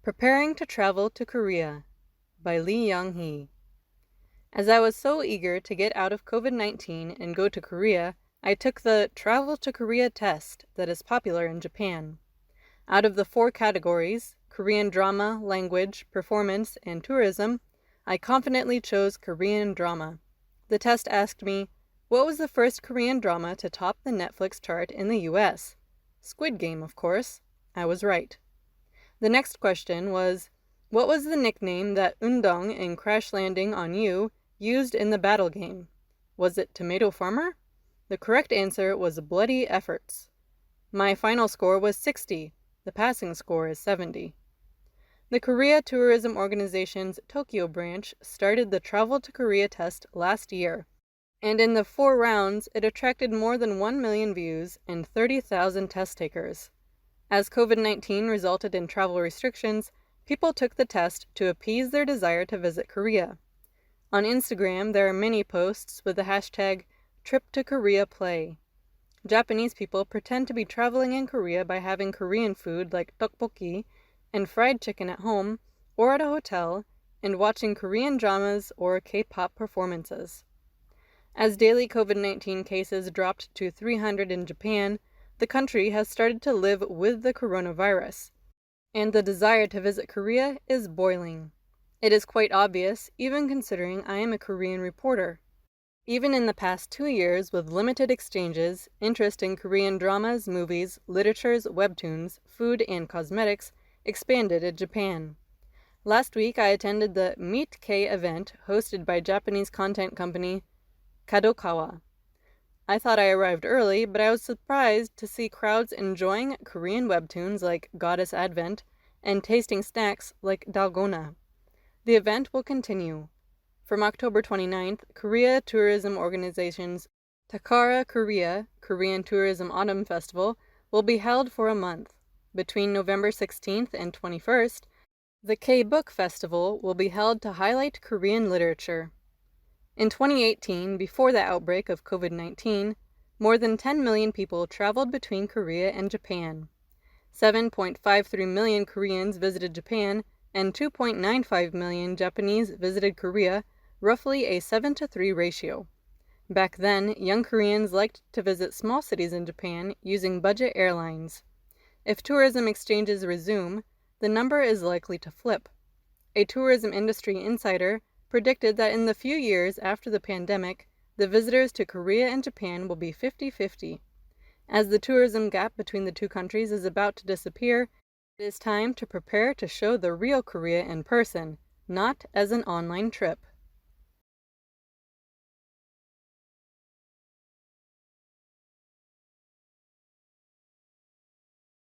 Preparing to Travel to Korea by Lee Young-hee. As I was so eager to get out of COVID-19 and go to Korea, I took the Travel to Korea test that is popular in Japan. Out of the 4 categories, Korean drama, language, performance, and tourism, I confidently chose Korean drama. The test asked me, what was the first Korean drama to top the Netflix chart in the US? Squid Game, of course. I was right. The next question was, what was the nickname that Eundong in Crash Landing on You used in the battle game? Was it Tomato Farmer? The correct answer was Bloody Efforts. My final score was 60. The passing score is 70. The Korea Tourism Organization's Tokyo branch started the Travel to Korea test last year, and in the 4 rounds, it attracted more than 1 million views and 30,000 test takers. As COVID-19 resulted in travel restrictions, people took the test to appease their desire to visit Korea. On Instagram, there are many posts with the hashtag #TripToKoreaPlay. Japanese people pretend to be traveling in Korea by having Korean food like tteokbokki and fried chicken at home or at a hotel, and watching Korean dramas or K-pop performances. As daily COVID-19 cases dropped to 300 in Japan, the country has started to live with the coronavirus, and the desire to visit Korea is boiling. It is quite obvious, even considering I am a Korean reporter. Even in the past 2 years, with limited exchanges, interest in Korean dramas, movies, literatures, webtoons, food, and cosmetics expanded in Japan. Last week, I attended the Meet K event hosted by Japanese content company Kadokawa. I thought I arrived early, but I was surprised to see crowds enjoying Korean webtoons like Goddess Advent and tasting snacks like dalgona. The event will continue. From October 29th, Korea Tourism Organization's Takara Korea Korean Tourism Autumn Festival will be held for a month. Between November 16th and 21st, the K-Book Festival will be held to highlight Korean literature. In 2018, before the outbreak of COVID-19, more than 10 million people traveled between Korea and Japan. 7.53 million Koreans visited Japan, and 2.95 million Japanese visited Korea, roughly a 7-to-3 ratio. Back then, young Koreans liked to visit small cities in Japan using budget airlines. If tourism exchanges resume, the number is likely to flip. A tourism industry insider predicted that in the few years after the pandemic, the visitors to Korea and Japan will be 50-50. As the tourism gap between the 2 countries is about to disappear, it is time to prepare to show the real Korea in person, not as an online trip.